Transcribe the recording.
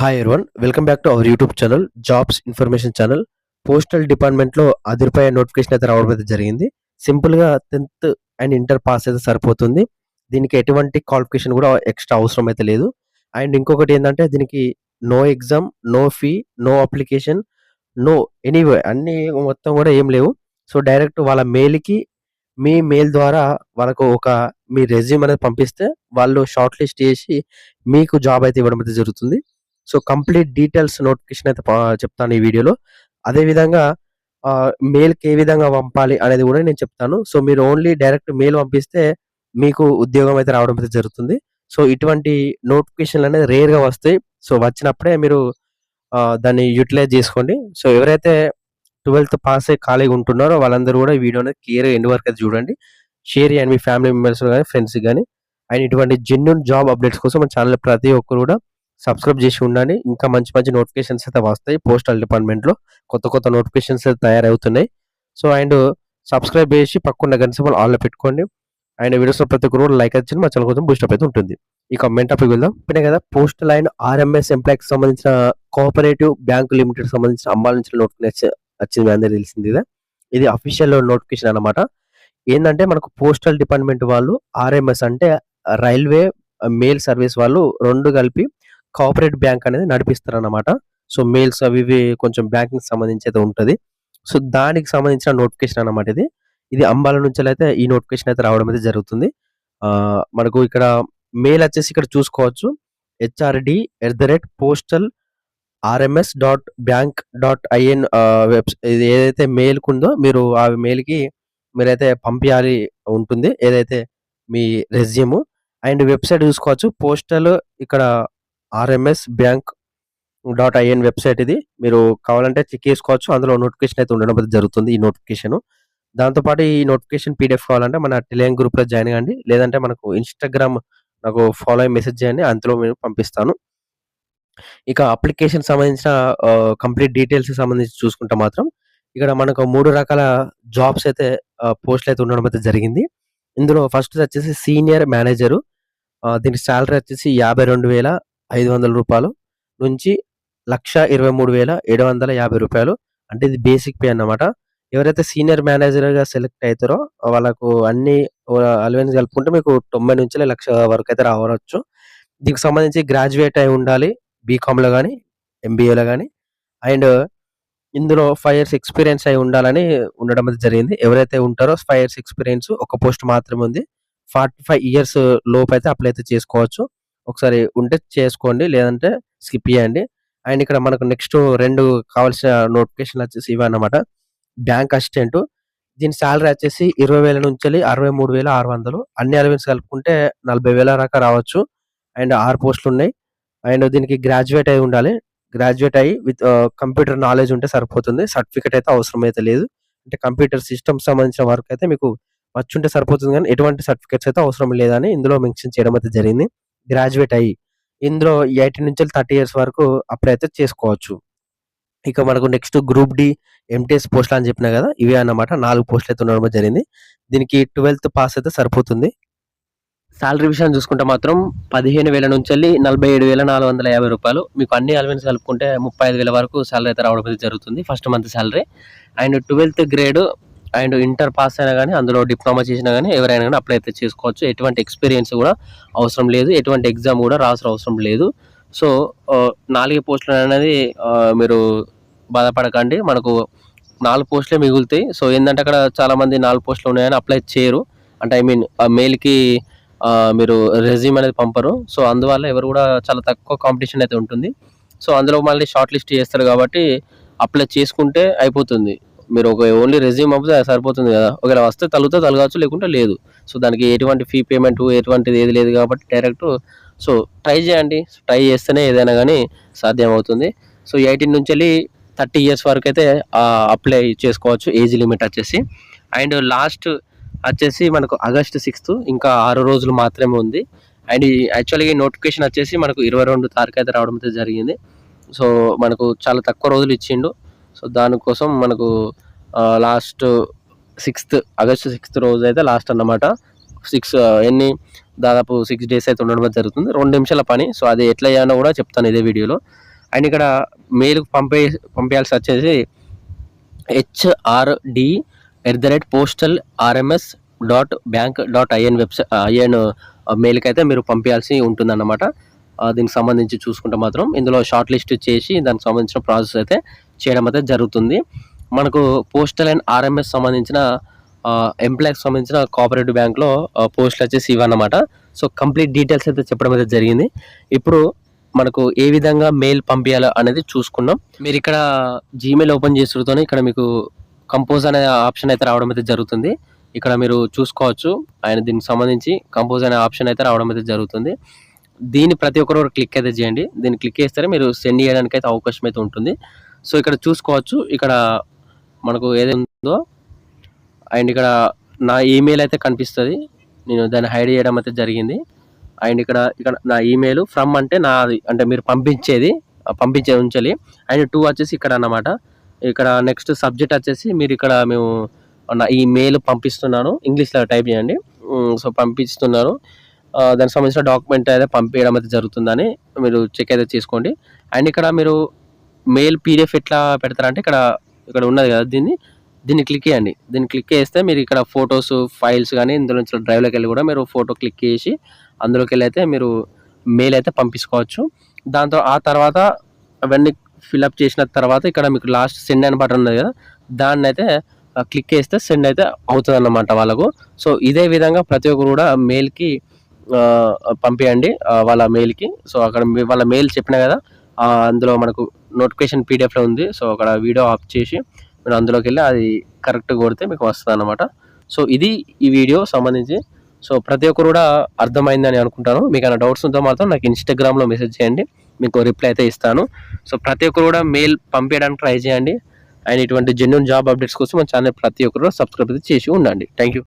Hi everyone. Welcome back to our YouTube channel jobs information channel. Postal డిపార్ట్మెంట్‌లో అదిరిపోయే notification అయితే రావడం అయితే జరిగింది. సింపుల్‌గా 10థ్ అండ్ ఇంటర్ పాస్ అయితే సరిపోతుంది. దీనికి ఎటువంటి క్వాలిఫికేషన్ కూడా ఎక్స్‌ట్రా అవసరం అయితే లేదు. అండ్ ఇంకొకటి ఏందంటే దీనికి no exam, no fee, no application, no anyway అన్నీ మొత్తం కూడా ఏం లేవు. సో, డైరెక్ట్ వాళ్ళ మెయిల్‌కి మీ మెయిల్ ద్వారా వాళ్ళకు మీ రెజ్యూమ్ అనేది పంపిస్తే వాళ్ళు షార్ట్ లిస్ట్ చేసి మీకు జాబ్ అయితే ఇవ్వడం అయితే జరుగుతుంది. సో, కంప్లీట్ డీటెయిల్స్ నోటిఫికేషన్ అయితే చెప్తాను ఈ వీడియోలో. అదే విధంగా మెయిల్‌కి ఏ విధంగా పంపాలి అనేది కూడా నేను చెప్తాను. సో, మీరు ఓన్లీ డైరెక్ట్ మెయిల్ పంపిస్తే మీకు ఉద్యోగం అయితే రావడం అయితే జరుగుతుంది. సో, ఇటువంటి నోటిఫికేషన్‌లనేవి రేర్‌గా వస్తాయి. సో, వచ్చినప్పుడే మీరు దాన్ని యుటిలైజ్ చేసుకోండి. సో, ఎవరైతే 12థ్ పాస్ అయ్యి ఖాళీగా ఉంటున్నారో వాళ్ళందరూ కూడా ఈ వీడియోని క్లియర్‌గా ఎండ్ వరకు అయితే చూడండి. షేర్ చేయండి మీ ఫ్యామిలీ మెంబర్స్ గాని, ఫ్రెండ్స్‌కి గాని. అండ్ ఇటువంటి జెన్యూన్ జాబ్ అప్డేట్స్ కోసం మన ఛానల్ ప్రతి ఒక్కరు కూడా సబ్స్క్రైబ్ చేసి ఉండండి. ఇంకా మంచి మంచి నోటిఫికేషన్స్ అయితే వస్తాయి పోస్టల్ డిపార్ట్మెంట్‌లో. కొత్త కొత్త నోటిఫికేషన్స్ అయితే తయారవుతున్నాయి. సో, అండ్ సబ్స్క్రైబ్ చేసి పక్కన గంట సింబల్ ఆల్‌లో పెట్టుకోండి. అండ్ వీడియోస్‌లో ప్రతి ఒక్కరు కూడా లైక్ అయితే మా ఛానల్ కొంచెం బూస్టప్ అయితే ఉంటుంది. ఇక మెయిన్ టాపిక్‌కి వెళ్దాం. చెప్పినా కదా పోస్టల్ అండ్ ఆర్ఎంఎస్ ఎంప్లాయ్‌కి సంబంధించిన కోఆపరేటివ్ బ్యాంక్ లిమిటెడ్ సంబంధించిన అంబాల నుంచి నోటిఫికేషన్ వచ్చింది. మీ అందరికీ తెలిసింది ఇదే. ఇది అఫీషియల్ నోటిఫికేషన్ అన్నమాట. ఏందంటే మనకు పోస్టల్ డిపార్ట్మెంట్ వాళ్ళు ఆర్ఎంఎస్ అంటే రైల్వే మెయిల్ సర్వీస్ వాళ్ళు 2 కలిపి కోఆపరేటివ్ బ్యాంక్ అనేది నడిపిస్తారన్నమాట. సో, మెయిల్స్ అవి ఇవి కొంచెం బ్యాంకింగ్‌కి సంబంధించి అయితే ఉంటది. సో, దానికి సంబంధించిన నోటిఫికేషన్ అన్నమాట ఇది. ఇది అంబాల నుంచెలైతే ఈ నోటిఫికేషన్ అయితే రావడం అయితే జరుగుతుంది. మనకు ఇక్కడ మెయిల్ వచ్చేసి ఇక్కడ చూసుకోవచ్చు. HRD@postal rms.bank.in ఇది ఏదైతే మెయిల్‌కుందో మీరు ఆ మెయిల్‌కి మీరైతే పంపియాలి ఉంటుంది. ఏదైతే మీ రెజ్యూమ్ అండ్ వెబ్‌సైట్ చూసుకోవచ్చు. పోస్టల్ ఇక్కడ rms.bank.in వెబ్‌సైట్ ఇది. మీరు కావాలంటే చెక్ చేసుకోవచ్చు. అందులో నోటిఫికేషన్ అయితే ఉండడం అయితే జరుగుతుంది ఈ నోటిఫికేషను. దాంతో పాటు ఈ నోటిఫికేషన్ పీడిఎఫ్ కావాలంటే మన టెలిగ్రామ్ గ్రూప్‌లో జాయిన్ కండి. లేదంటే మనకు ఇన్‌స్టాగ్రామ్ నాకు ఫాలో అయ్యి మెసేజ్ చేయండి. అందులో నేను పంపిస్తాను. ఇక అప్లికేషన్ సంబంధించిన కంప్లీట్ డీటెయిల్స్‌కి సంబంధించి చూసుకుంటే మాత్రం ఇక్కడ మనకు 3 రకాల జాబ్స్ అయితే పోస్ట్‌లయితే ఉండడం అయితే జరిగింది. ఇందులో ఫస్ట్‌ది వచ్చేసి సీనియర్ మేనేజరు. దీనికి సాలరీ వచ్చేసి రూ. 52,500 నుంచి 1,23,750 అంటే ఇది బేసిక్ పే అన్నమాట. ఎవరైతే సీనియర్ మేనేజర్‌గా సెలెక్ట్ అయితారో వాళ్ళకు అన్ని అలవెన్స్ కలుపుకుంటే మీకు 90,00,000 వరకు అయితే రావచ్చు. దీనికి సంబంధించి గ్రాడ్యుయేట్ అయి ఉండాలి. బీకామ్‌లో గాని, ఎంబీఏలో గాని అండ్ ఇందులో 5 ఇయర్స్ ఎక్స్‌పీరియన్స్ అయి ఉండాలని ఉండడం అయితే జరిగింది. ఎవరైతే ఉంటారో 5 ఇయర్స్ ఎక్స్‌పీరియన్స్ ఒక పోస్ట్ మాత్రమే ఉంది. 45 ఇయర్స్ లోపైతే అప్లై అయితే చేసుకోవచ్చు. ఒకసారి ఉంటే చేసుకోండి. లేదంటే స్కిప్ చేయండి. అండ్ ఇక్కడ మనకు నెక్స్ట్ 2 కావాల్సిన నోటిఫికేషన్‌లు వచ్చేసి ఇవే అన్నమాట. బ్యాంక్ అసిస్టెంట్ దీని సాలరీ వచ్చేసి 20,000 నుంచెల్లి 63,600 అన్ని అలవెన్స్ కలుపుకుంటే 40,000 దాకా రావచ్చు. అండ్ 6 పోస్టులున్నాయి. అండ్ దీనికి గ్రాడ్యుయేట్ అయి ఉండాలి. గ్రాడ్యుయేట్ అయ్యి విత్ కంప్యూటర్ నాలెడ్జ్ ఉంటే సరిపోతుంది. సర్టిఫికేట్ అయితే అవసరం అయితే లేదు. అంటే కంప్యూటర్ సిస్టమ్‌కి సంబంధించిన వర్క్ అయితే మీకు వచ్చుంటే సరిపోతుంది గానీ, ఎటువంటి సర్టిఫికేట్స్ అయితే అవసరం లేదని ఇందులో మెన్షన్ చేయడం అయితే జరిగింది. గ్రాడ్యుయేట్ అయ్యి. ఇందులో 18 నుంచి 30 ఇయర్స్ వరకు అప్లై అయితే చేసుకోవచ్చు. ఇక మనకు నెక్స్ట్ గ్రూప్ డి ఎంటీఎస్ పోస్టులు అని చెప్పినా కదా! ఇవే అన్నమాట. 4 పోస్టులు అయితే ఉండడం జరిగింది. దీనికి 12థ్ పాస్ అయితే సరిపోతుంది. సాలరీ విషయాన్ని చూసుకుంటే మాత్రం 15,000 నుంచెల్లి 47,450 మీకు అన్ని అలవెన్స్ కలుపుకుంటే 35,000 వరకు సాలరీ అయితే రావడం అయితే జరుగుతుంది. First month salary. అండ్ 12థ్ గ్రేడ్ అండ్ ఇంటర్ పాస్ అయినా గానీ, అందులో డిప్లొమా చేసినా గానీ ఎవరైనా గానీ అప్లై అయితే చేసుకోవచ్చు. ఎటువంటి ఎక్స్‌పీరియన్స్ కూడా అవసరం లేదు. ఎటువంటి ఎగ్జామ్ కూడా రాసిన అవసరం లేదు. సో, 4 పోస్టులు అనేది మీరు బాధపడకండి. మనకు 4 పోస్టులే మిగులుతాయి. సో, ఏందంటే అక్కడ చాలామంది 4 పోస్టులు ఉన్నాయని అప్లై చేయరు. అంటే ఐ మీన్ మెయిల్‌కి మీరు రెజ్యూమ్ అనేది పంపరు. సో, అందువల్ల ఎవరు కూడా చాలా తక్కువ కాంపిటీషన్ అయితే ఉంటుంది. సో, అందులో మళ్ళీ షార్ట్ లిస్ట్ చేస్తారు కాబట్టి అప్లై చేసుకుంటే అయిపోతుంది. మీరు ఓన్లీ రెజ్యూమ్ పంపితే సరిపోతుంది కదా! ఒకవేళ వస్తే తలుగుతే తలగవచ్చు లేకుంటే లేదు. సో, దానికి ఎటువంటి ఫీ పేమెంట్ ఎటువంటిది ఏది లేదు కాబట్టి డైరెక్ట్ సో, ట్రై చేయండి. ట్రై చేస్తేనే ఏదైనా గానీ సాధ్యమవుతుంది. సో, 18 నుంచెల్లి 30 ఇయర్స్ వరకైతే అప్లై చేసుకోవచ్చు. ఏజ్ లిమిట్ వచ్చేసి. అండ్ లాస్ట్ వచ్చేసి మనకు ఆగస్ట్ 6 ఇంకా 6 రోజులు మాత్రమే ఉంది. అండ్ యాక్చువల్‌గా ఈ నోటిఫికేషన్ వచ్చేసి మనకు 22 తారీఖు అయితే రావడం అయితే జరిగింది. సో, మనకు చాలా తక్కువ రోజులు ఇచ్చిండు. సో, దానికోసం మనకు లాస్ట్ ఆగస్ట్ 6 రోజైతే లాస్ట్ అన్నమాట. 6 దాదాపు 6 డేస్ అయితే ఉండడం జరుగుతుంది. 2 నిమిషాల పని. సో, అది ఎట్లా చేయాలో కూడా చెప్తాను ఇదే వీడియోలో. అండ్ ఇక్కడ మెయిల్కి పంపేయాల్సి వచ్చేసి HRD@postal.rms.bank.in IN మెయిల్కి అయితే మీరు పంపించాల్సి ఉంటుందన్నమాట. దీనికి సంబంధించి చూసుకుంటే మాత్రం ఇందులో షార్ట్ లిస్ట్ చేసి దానికి సంబంధించిన ప్రాసెస్ అయితే చేయడం అయితే జరుగుతుంది. మనకు పోస్టల్ అండ్ ఆర్ఎంఎస్ సంబంధించిన ఎంప్లాయ్కి సంబంధించిన కోఆపరేటివ్ బ్యాంక్లో పోస్టులు వచ్చేసి ఇవన్నమాట. సో కంప్లీట్ డీటెయిల్స్ అయితే చెప్పడం అయితే జరిగింది. ఇప్పుడు మనకు ఏ విధంగా మెయిల్ పంపించాలో అనేది చూసుకున్నాం. మీరు ఇక్కడ జీమెయిల్ ఓపెన్ చేసుడుతోనే ఇక్కడ మీకు కంపోజ్ అనే ఆప్షన్ అయితే రావడం అయితే జరుగుతుంది. ఇక్కడ మీరు చూసుకోవచ్చు. దీనికి సంబంధించి కంపోజ్ అనే ఆప్షన్ అయితే రావడం అయితే జరుగుతుంది. దీన్ని ప్రతి ఒక్కరు క్లిక్ అయితే చేయండి. దీన్ని క్లిక్ చేస్తే మీరు సెండ్ చేయడానికి అయితే అవకాశం అయితే ఉంటుంది. సో ఇక్కడ చూసుకోవచ్చు. ఇక్కడ మనకు ఏదైతే ఉందో అండ్ ఇక్కడ నా ఈమెయిల్ అయితే కనిపిస్తుంది. నేను దాన్ని హైడ్ చేయడం అయితే జరిగింది. అండ్ ఇక్కడ నా ఈమెయిల్ ఫ్రమ్ అంటే నాది, అంటే మీరు పంపించేది ఉంచాలి. అండ్ 2 వచ్చేసి ఇక్కడ అన్నమాట. ఇక్కడ నెక్స్ట్ సబ్జెక్ట్ వచ్చేసి మీరు ఇక్కడ మేము నా ఈ మెయిల్ పంపిస్తున్నాను, ఇంగ్లీష్లో టైప్ చేయండి. సో పంపిస్తున్నాను, దానికి సంబంధించిన డాక్యుమెంట్ అయితే పంపించడం అయితే జరుగుతుందని మీరు చెక్ అయితే చేసుకోండి. అండ్ ఇక్కడ మీరు మెయిల్ PDF ఎట్లా పెడతారంటే ఇక్కడ ఉన్నది కదా, దీన్ని క్లిక్ చేయండి. దీన్ని క్లిక్ చేస్తే మీరు ఇక్కడ ఫొటోస్ ఫైల్స్ కానీ ఇందులో నుంచి డ్రైవ్లోకి వెళ్ళి కూడా మీరు ఫోటో క్లిక్ చేసి అందులోకి వెళ్ళి అయితే మీరు మెయిల్ అయితే పంపించుకోవచ్చు. దాంతో ఆ తర్వాత అవన్నీ ఫిల్అప్ చేసిన తర్వాత ఇక్కడ మీకు లాస్ట్ సెండ్ అని బటన్ ఉన్నది కదా, దాన్ని అయితే క్లిక్ చేస్తే సెండ్ అయితే అవుతుంది అన్నమాట వాళ్ళకు. సో ఇదే విధంగా ప్రతి ఒక్కరు కూడా మెయిల్కి పంపించండి వాళ్ళ మెయిల్కి. సో అక్కడ వాళ్ళ మెయిల్ చెప్పినా కదా, అందులో మనకు నోటిఫికేషన్ PDFలో ఉంది. సో అక్కడ వీడియో ఆఫ్ చేసి మీరు అందులోకి వెళ్ళి అది కరెక్ట్ కొడితే మీకు వస్తుంది అన్నమాట. సో ఇది ఈ వీడియో సంబంధించి. సో ప్రతి ఒక్కరు కూడా అర్థమైందని అనుకుంటాను. మీకు ఏమైనా డౌట్స్ ఉంటే మాత్రం నాకు ఇన్స్టాగ్రామ్లో మెసేజ్ చేయండి, మీకు రిప్లై అయితే ఇస్తాను. సో ప్రతి ఒక్కరు కూడా మెయిల్ పంపించడానికి ట్రై చేయండి. అండ్ ఇటువంటి జెన్యూన్ జాబ్ అప్డేట్స్ కోసం మన ఛానల్ ప్రతి ఒక్కరు సబ్స్క్రైబ్ అయితే చేసి ఉండండి. Thank you.